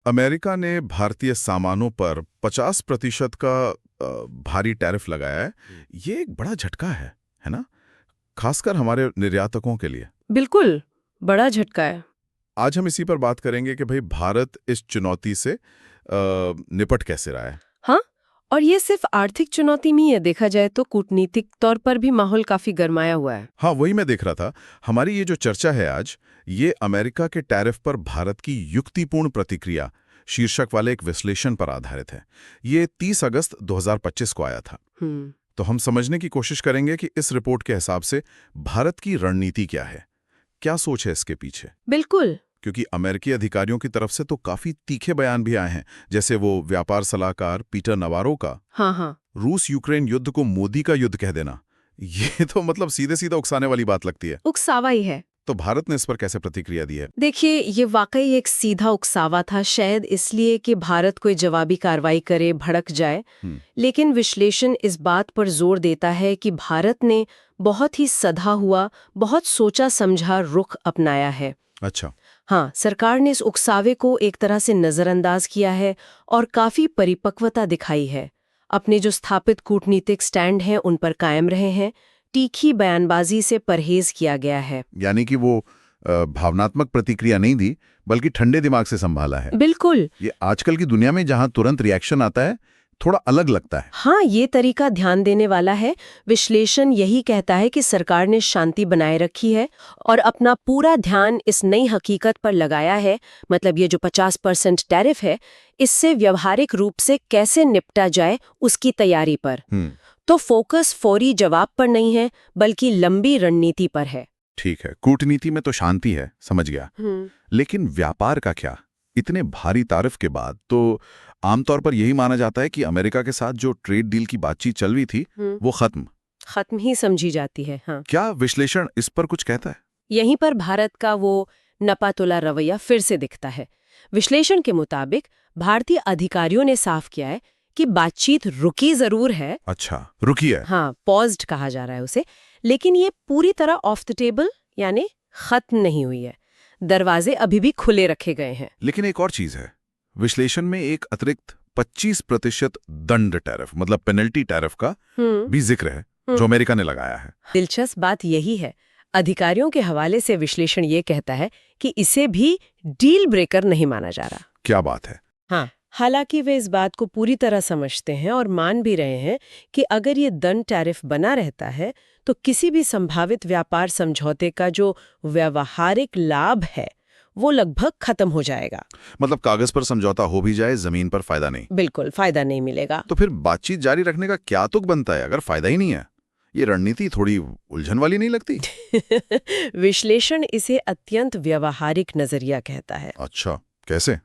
America ने भारतीय सामानों पर 50% का भारी टैरिफ लगाया है। ये एक बड़ा झटका है ना? खासकर हमारे निर्यातकों के लिए। बिल्कुल, बड़ा झटका है। आज हम इसी पर बात करेंगे कि भाई भारत इस चुनौती से निपट कैसे रहा है। हाँ, और ये सिर्फ आर्थिक चुनौती नहीं है, देखा जाए तो कूटनीतिक तौर पर भी माहौल काफी गरमाया हुआ है। हाँ, वही मैं देख रहा था। हमारी ये जो चर्चा है आज, ये अमेरिका के टैरिफ पर भारत की युक्तिपूर्ण प्रतिक्रिया शीर्षक वाले एक विश्लेषण पर आधारित है। ये 30 अगस्त 2025 को आया था। तो हम समझने की कोशिश करेंगे कि इस रिपोर्ट के हिसाब से भारत की रणनीति क्या है, क्या सोच है इसके पीछे। बिल्कुल, क्योंकि अमेरिकी अधिकारियों की तरफ से तो काफी तीखे बयान भी आए हैं, जैसे वो व्यापार सलाहकार पीटर नवारो का हाँ, रूस यूक्रेन युद्ध को मोदी का युद्ध कह देना, ये तो मतलब सीधे सीधा उकसाने वाली बात लगती है। उकसावा ही है। तो भारत ने इस पर कैसे प्रतिक्रिया दी है? देखिए, ये वाकई एक सीधा उकसावा था, शायद इसलिए कि भारत कोई जवाबी कार्रवाई करे, भड़क जाए। लेकिन विश्लेषण इस बात पर जोर देता है कि भारत ने बहुत ही सधा हुआ, बहुत सोचा समझा रुख अपनाया है। अच्छा। हाँ, सरकार ने इस उकसावे को एक तरह से नजरअंदाज किया है और काफी परिपक्वता दिखाई है। अपने जो स्थापित कूटनीतिक स्टैंड हैं उन पर कायम रहे हैं, तीखी बयानबाजी से परहेज किया गया है। यानी कि वो भावनात्मक प्रतिक्रिया नहीं दी, बल्कि ठंडे दिमाग से संभाला है। बिल्कुल। ये आजकल की दुनिया में जहां तुरंत रिएक्शन आता है, थोड़ा अलग लगता है। हाँ, ये तरीका ध्यान देने वाला है। विश्लेषण यही कहता है कि सरकार ने शांति बनाए रखी है और अपना पूरा ध्यान इस नई हकीकत पर लगाया है, मतलब ये जो 50% टैरिफ है, इससे व्यवहारिक रूप से कैसे निपटा जाए उसकी तैयारी पर। तो फोकस फौरी जवाब पर नहीं है, बल्कि लंबी रणनीति पर है। ठीक है, कूटनीति में तो शांति है, समझ गया। लेकिन व्यापार का क्या? इतने भारी तारीफ के बाद तो आमतौर पर यही माना जाता है कि अमेरिका के साथ जो ट्रेड डील की बातचीत चल रही थी वो खत्म ही समझी जाती है। हाँ, क्या विश्लेषण इस पर कुछ कहता है? यहीं पर भारत का वो नपातुला रवैया फिर से दिखता है। विश्लेषण के मुताबिक भारतीय अधिकारियों ने साफ किया है कि बातचीत रुकी जरूर है। अच्छा, रुकी है। हाँ, पॉज्ड कहा जा रहा है उसे, लेकिन ये पूरी तरह ऑफ द टेबल यानी खत्म नहीं हुई है। दरवाजे अभी भी खुले रखे गए हैं। लेकिन एक और चीज है, विश्लेषण में एक अतिरिक्त 25% दंड टैरिफ, मतलब पेनल्टी टैरिफ का भी जिक्र है, जो अमेरिका ने लगाया है। दिलचस्प बात यही है, अधिकारियों के हवाले से विश्लेषण ये कहता है कि इसे भी डील ब्रेकर नहीं माना जा रहा। क्या बात है। हाँ, हालांकि वे इस बात को पूरी तरह समझते हैं और मान भी रहे हैं कि अगर ये दंड टैरिफ बना रहता है तो किसी भी संभावित व्यापार समझौते का जो व्यावहारिक लाभ है वो लगभग खत्म हो जाएगा। मतलब कागज पर समझौता हो भी जाए, जमीन पर फायदा नहीं। बिल्कुल, फायदा नहीं मिलेगा। तो फिर बातचीत जारी रखने का क्या तुक बनता है अगर फायदा ही नहीं है? ये रणनीति थोड़ी उलझन वाली नहीं लगती? विश्लेषण इसे अत्यंत व्यावहारिक नजरिया कहता है। अच्छा, कैसे?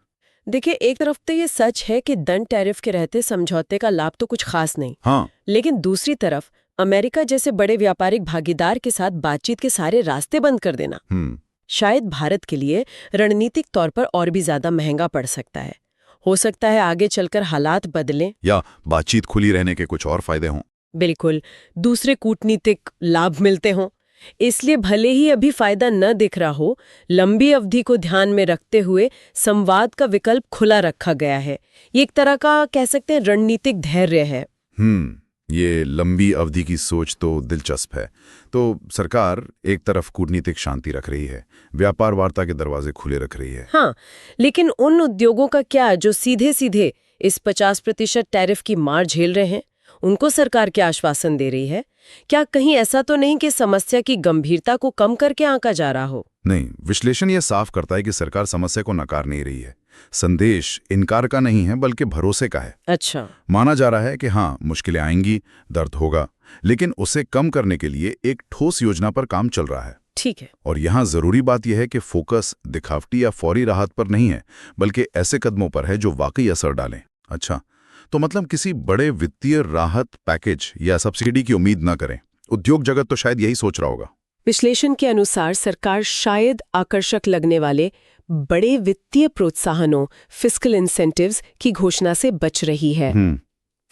देखिए, एक तरफ तो ये सच है कि दंड टैरिफ के रहते समझौते का लाभ तो कुछ खास नहीं। हाँ। लेकिन दूसरी तरफ अमेरिका जैसे बड़े व्यापारिक भागीदार के साथ बातचीत के सारे रास्ते बंद कर देना शायद भारत के लिए रणनीतिक तौर पर और भी ज्यादा महंगा पड़ सकता है। हो सकता है आगे चलकर हालात बदलें या बातचीत खुली रहने के कुछ और फायदे हों। बिल्कुल, दूसरे कूटनीतिक लाभ मिलते हों। इसलिए भले ही अभी फायदा न दिख रहा हो, लंबी अवधि को ध्यान में रखते हुए संवाद का विकल्प खुला रखा गया है। ये एक तरह का कह सकते हैं रणनीतिक धैर्य है। ये लंबी अवधि की सोच तो दिलचस्प है। तो सरकार एक तरफ कूटनीतिक शांति रख रही है, व्यापार वार्ता के दरवाजे खुले रख रही है। हाँ, लेकिन उन उद्योगों का क्या जो सीधे सीधे इस 50% टैरिफ की मार झेल रहे हैं? उनको सरकार क्या आश्वासन दे रही है? क्या कहीं ऐसा तो नहीं कि समस्या की गंभीरता को कम करके आंका जा रहा हो? नहीं, विश्लेषण यह साफ करता है कि सरकार समस्या को नकार नहीं रही है। संदेश इनकार का नहीं है, बल्कि भरोसे का है। अच्छा। माना जा रहा है कि हाँ, मुश्किलें आएंगी, दर्द होगा, लेकिन उसे कम करने के लिए एक ठोस योजना पर काम चल रहा है। ठीक है। और यहाँ जरूरी बात यह है कि फोकस दिखावटी या फौरी राहत पर नहीं है, बल्कि ऐसे कदमों पर है जो वाकई असर डालें। अच्छा, तो मतलब किसी बड़े वित्तीय राहत पैकेज या सब्सिडी की उम्मीद न करें। उद्योग जगत तो शायद यही सोच रहा होगा। विश्लेषण के अनुसार सरकार शायद आकर्षक लगने वाले बड़े वित्तीय प्रोत्साहनों, फिस्कल इंसेंटिव्स की घोषणा से बच रही है।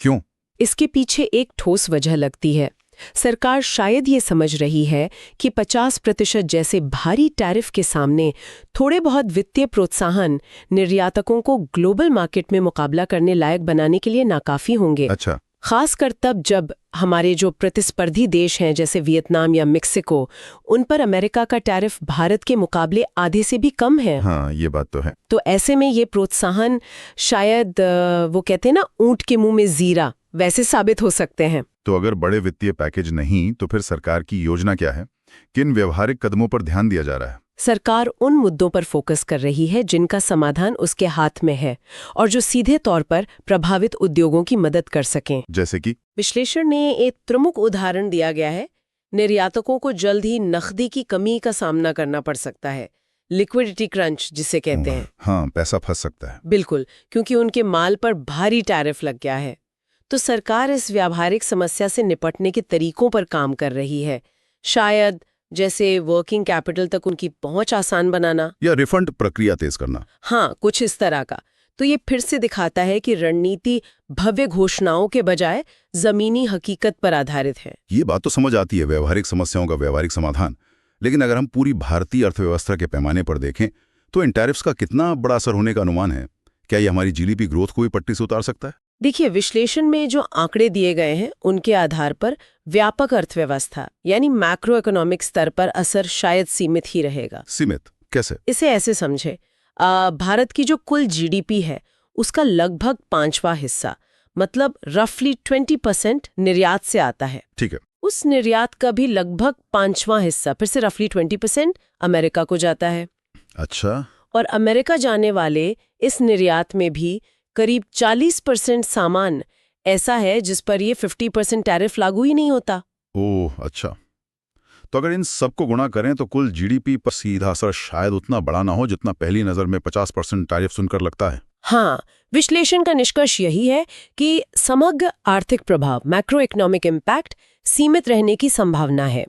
क्यों? इसके पीछे एक ठोस वजह लगती है। सरकार शायद ये समझ रही है कि 50% जैसे भारी टैरिफ के सामने थोड़े बहुत वित्तीय प्रोत्साहन निर्यातकों को ग्लोबल मार्केट में मुकाबला करने लायक बनाने के लिए नाकाफी होंगे। अच्छा। खासकर तब जब हमारे जो प्रतिस्पर्धी देश हैं जैसे वियतनाम या मेक्सिको, उन पर अमेरिका का टैरिफ भारत के मुकाबले आधे से भी कम है। हाँ, ये बात तो है। तो ऐसे में ये प्रोत्साहन शायद वो कहते हैं ना, ऊंट के मुंह में जीरा, वैसे साबित हो सकते हैं। तो अगर बड़े वित्तीय पैकेज नहीं तो फिर सरकार की योजना क्या है? किन व्यवहारिक कदमों पर ध्यान दिया जा रहा है? सरकार उन मुद्दों पर फोकस कर रही है जिनका समाधान उसके हाथ में है और जो सीधे तौर पर प्रभावित उद्योगों की मदद कर सकें। जैसे कि विश्लेषण ने एक प्रमुख उदाहरण दिया गया है। निर्यातकों को जल्द ही नकदी की कमी का सामना करना पड़ सकता है, लिक्विडिटी क्रंच जिसे कहते हैं। हाँ, पैसा फंस सकता है। बिल्कुल, क्योंकि उनके माल पर भारी टैरिफ लग गया है। तो सरकार इस व्यावहारिक समस्या से निपटने के तरीकों पर काम कर रही है, शायद जैसे वर्किंग कैपिटल तक उनकी पहुंच आसान बनाना या रिफंड प्रक्रिया तेज करना। हाँ, कुछ इस तरह का। तो ये फिर से दिखाता है कि रणनीति भव्य घोषणाओं के बजाय जमीनी हकीकत पर आधारित है। ये बात तो समझ आती है, व्यवहारिक समस्याओं का व्यवहारिक समाधान। लेकिन अगर हम पूरी भारतीय अर्थव्यवस्था के पैमाने पर देखें तो इन टैरिफ्स का कितना बड़ा असर होने का अनुमान है? क्या ये हमारी जीडीपी ग्रोथ को भी पट्टी से उतार सकता है? देखिए, विश्लेषण में जो आंकड़े दिए गए हैं उनके आधार पर व्यापक अर्थव्यवस्था यानी मैक्रो इकोनॉमिक स्तर पर असर शायद सीमित ही रहेगा। सीमित कैसे? इसे ऐसे समझे, भारत की जो कुल जीडीपी है उसका लगभग 5वां हिस्सा, मतलब रफली 20% निर्यात से आता है। ठीक है। उस निर्यात का भी लगभग 5वां हिस्सा, फिर से रफली 20%, अमेरिका को जाता है। अच्छा। और अमेरिका जाने वाले इस निर्यात में भी करीब 40% सामान ऐसा है जिस पर ये 50% टैरिफ लागू ही नहीं होता। ओह, अच्छा। तो अगर इन सबको गुणा करें तो कुल जीडीपी पर सीधा असर शायद उतना बड़ा ना हो जितना पहली नजर में 50% टैरिफ सुनकर लगता है। हाँ, विश्लेषण का निष्कर्ष यही है कि समग्र आर्थिक प्रभाव, मैक्रो इकोनॉमिक इम्पैक्ट, सीमित रहने की संभावना है।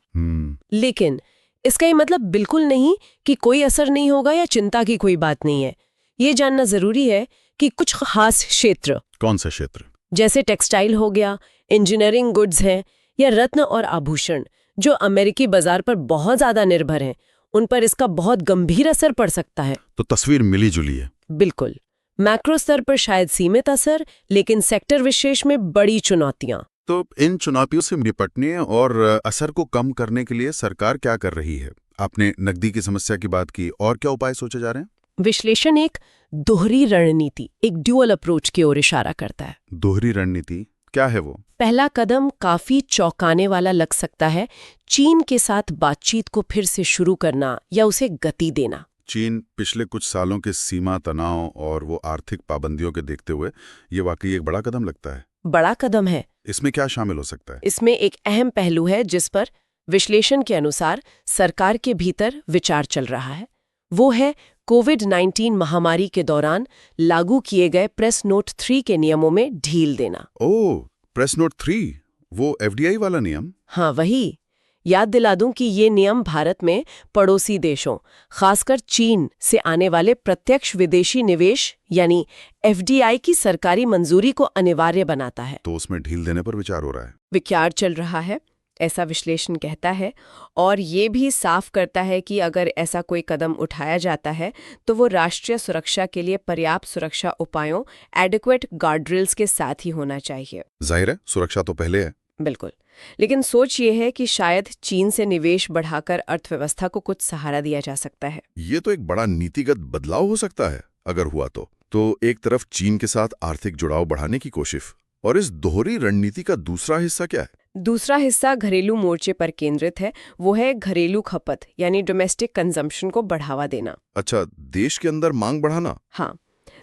लेकिन इसका ये मतलब बिल्कुल नहीं कि कोई असर नहीं होगा या चिंता की कोई बात नहीं है। ये जानना जरूरी है कि कुछ खास क्षेत्र, कौन से क्षेत्र? जैसे टेक्सटाइल हो गया, इंजीनियरिंग गुड्स हैं या रत्न और आभूषण, जो अमेरिकी बाजार पर बहुत ज्यादा निर्भर हैं, उन पर इसका बहुत गंभीर असर पड़ सकता है। तो तस्वीर मिली जुली है। बिल्कुल, मैक्रो स्तर पर शायद सीमित असर, लेकिन सेक्टर विशेष में बड़ी चुनौतियां। तो इन चुनौतियों से निपटने और असर को कम करने के लिए सरकार क्या कर रही है? आपने नकदी की समस्या की बात की, और क्या उपाय सोचे जा रहे हैं? विश्लेषण एक दोहरी रणनीति, एक ड्यूअल अप्रोच की ओर इशारा करता है। दोहरी रणनीति क्या है वो? पहला कदम काफी चौंकाने वाला लग सकता है, चीन के साथ बातचीत को फिर से शुरू करना या उसे गति देना। चीन पिछले कुछ सालों के सीमा तनाव और वो आर्थिक पाबंदियों के देखते हुए ये वाकई एक बड़ा कदम लगता है। बड़ा कदम है। इसमें क्या शामिल हो सकता है? इसमें एक अहम पहलू है जिस पर विश्लेषण के अनुसार सरकार के भीतर विचार चल रहा है। वो है कोविड-19 महामारी के दौरान लागू किए गए प्रेस नोट 3 के नियमों में ढील देना। ओह, प्रेस नोट 3, वो एफडीआई वाला नियम? हाँ, वही। याद दिला दूं कि ये नियम भारत में पड़ोसी देशों, खासकर चीन से आने वाले प्रत्यक्ष विदेशी निवेश यानी एफडीआई की सरकारी मंजूरी को अनिवार्य बनाता है। तो उसमें ढील देने पर विचार हो रहा है। विचार चल रहा है, ऐसा विश्लेषण कहता है, और ये भी साफ करता है कि अगर ऐसा कोई कदम उठाया जाता है तो वो राष्ट्रीय सुरक्षा के लिए पर्याप्त सुरक्षा उपायों, एडिक्वेट गार्डरेल्स के साथ ही होना चाहिए। जाहिर है, सुरक्षा तो पहले है। बिल्कुल, लेकिन सोच ये है कि शायद चीन से निवेश बढ़ाकर अर्थव्यवस्था को कुछ सहारा दिया जा सकता है। ये तो एक बड़ा नीतिगत बदलाव हो सकता है अगर हुआ तो एक तरफ चीन के साथ आर्थिक जुड़ाव बढ़ाने की कोशिश, और इस दोहरी रणनीति का दूसरा हिस्सा क्या है? दूसरा हिस्सा घरेलू मोर्चे पर केंद्रित है। वो है घरेलू खपत यानी डोमेस्टिक कंजम्पशन को बढ़ावा देना। अच्छा, देश के अंदर मांग बढ़ाना। हाँ,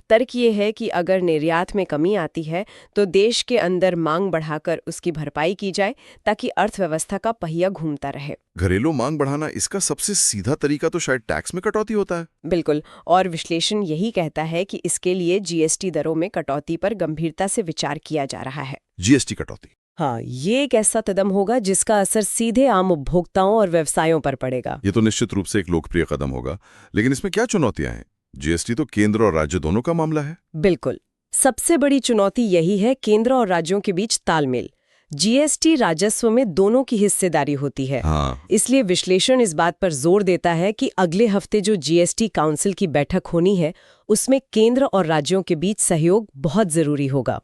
तर्क ये है कि अगर निर्यात में कमी आती है तो देश के अंदर मांग बढ़ाकर उसकी भरपाई की जाए ताकि अर्थव्यवस्था का पहिया घूमता रहे। घरेलू मांग बढ़ाना, इसका सबसे सीधा तरीका तो शायद टैक्स में कटौती होता है। बिल्कुल, और विश्लेषण यही कहता है कि इसके लिए जीएसटी दरों में कटौती पर गंभीरता से विचार किया जा रहा है। जीएसटी कटौती? हाँ, ये एक ऐसा कदम होगा जिसका असर सीधे आम उपभोक्ताओं और व्यवसायों पर पड़ेगा। ये तो निश्चित रूप से एक लोकप्रिय कदम होगा, लेकिन इसमें क्या चुनौतियां हैं? जीएसटी तो केंद्र और राज्य दोनों का मामला है। बिल्कुल, सबसे बड़ी चुनौती यही है केंद्र और राज्यों के बीच तालमेल। जीएसटी राजस्व में दोनों की हिस्सेदारी होती है। हाँ। इसलिए विश्लेषण इस बात पर जोर देता है कि अगले हफ्ते जो जीएसटी काउंसिल की बैठक होनी है उसमें केंद्र और राज्यों के बीच सहयोग बहुत जरूरी होगा।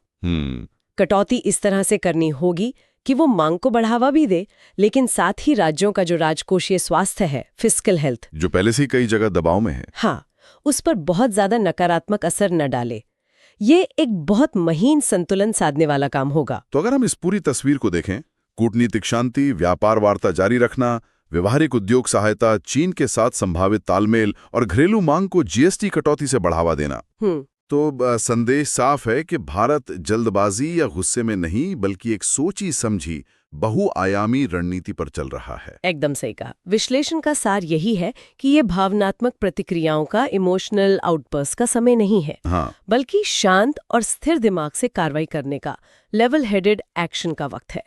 कटौती इस तरह से करनी होगी कि वो मांग को बढ़ावा भी दे, लेकिन साथ ही राज्यों का जो राजकोषीय स्वास्थ्य है, फिस्कल हेल्थ, जो पहले से ही कई जगह दबाव में है, हाँ, उस पर बहुत ज्यादा नकारात्मक असर न डाले। ये एक बहुत महीन संतुलन साधने वाला काम होगा। तो अगर हम इस पूरी तस्वीर को देखें, कूटनीतिक शांति, व्यापार वार्ता जारी रखना, व्यवहारिक उद्योग सहायता, चीन के साथ संभावित तालमेल और घरेलू मांग को जीएसटी कटौती से बढ़ावा देना, तो संदेश साफ है कि भारत जल्दबाजी या गुस्से में नहीं बल्कि एक सोची समझी बहुआयामी रणनीति पर चल रहा है। एकदम सही कहा। विश्लेषण का सार यही है कि ये भावनात्मक प्रतिक्रियाओं का, इमोशनल आउटबर्स्ट का समय नहीं है, हाँ। बल्कि शांत और स्थिर दिमाग से कार्रवाई करने का, लेवल हेडेड एक्शन का वक्त है।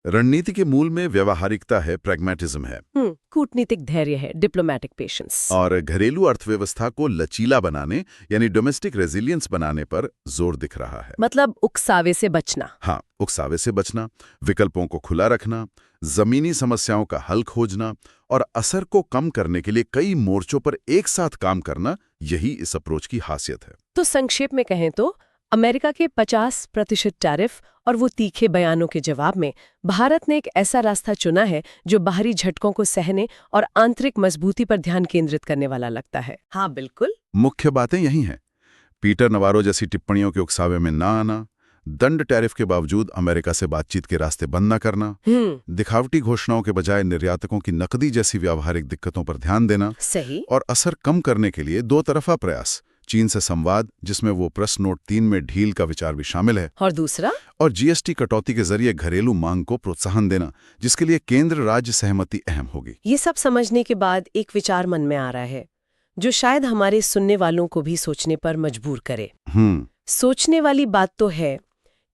रणनीति के मूल में व्यवहारिकता है, प्रैग्मेटिज्म है, कूटनीतिक धैर्य है, डिप्लोमैटिक पेशेंस, और घरेलू अर्थव्यवस्था को लचीला बनाने यानी डोमेस्टिक रेजिलियंस बनाने पर जोर दिख रहा है। मतलब उकसावे से बचना। हाँ, उकसावे से बचना, विकल्पों को खुला रखना, जमीनी समस्याओं का हल खोजना और असर को कम करने के लिए कई मोर्चों पर एक साथ काम करना, यही इस अप्रोच की खासियत है। तो संक्षेप में कहें तो अमेरिका के 50% टैरिफ और वो तीखे बयानों के जवाब में भारत ने एक ऐसा रास्ता चुना है जो बाहरी झटकों को सहने और आंतरिक मजबूती पर ध्यान केंद्रित करने वाला लगता है। हाँ, बिल्कुल। मुख्य बातें यही हैं। पीटर नवारो जैसी टिप्पणियों के उकसावे में ना आना, दंड टैरिफ के बावजूद अमेरिका से बातचीत के रास्ते बंद न करना, दिखावटी घोषणाओं के बजाय निर्यातकों की नकदी जैसी व्यावहारिक दिक्कतों पर ध्यान देना, सही, और असर कम करने के लिए दो तरफा प्रयास, चीन से संवाद, जिसमें वो प्रेस नोट 3 में ढील का विचार भी शामिल है, और दूसरा, और जीएसटी कटौती के जरिए घरेलू मांग को प्रोत्साहन देना, जिसके लिए केंद्र राज्य सहमति अहम होगी। ये सब समझने के बाद एक विचार मन में आ रहा है जो शायद हमारे सुनने वालों को भी सोचने पर मजबूर करे। सोचने वाली बात तो है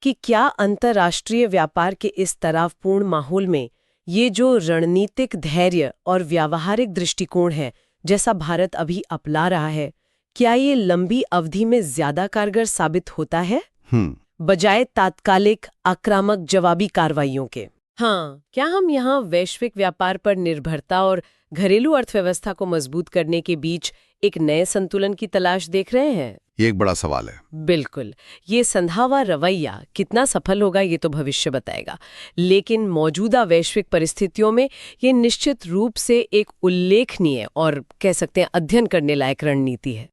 कि क्या अंतर्राष्ट्रीय व्यापार के इस तनावपूर्ण माहौल में ये जो रणनीतिक धैर्य और व्यावहारिक दृष्टिकोण है जैसा भारत अभी अपना रहा है, क्या ये लंबी अवधि में ज्यादा कारगर साबित होता है बजाय तात्कालिक आक्रामक जवाबी कार्रवाइयों के? हाँ, क्या हम यहाँ वैश्विक व्यापार पर निर्भरता और घरेलू अर्थव्यवस्था को मजबूत करने के बीच एक नए संतुलन की तलाश देख रहे हैं? ये एक बड़ा सवाल है। बिल्कुल। ये संधावा रवैया कितना सफल होगा ये तो भविष्य बताएगा, लेकिन मौजूदा वैश्विक परिस्थितियों में ये निश्चित रूप से एक उल्लेखनीय और कह सकते हैं अध्ययन करने लायक रणनीति है।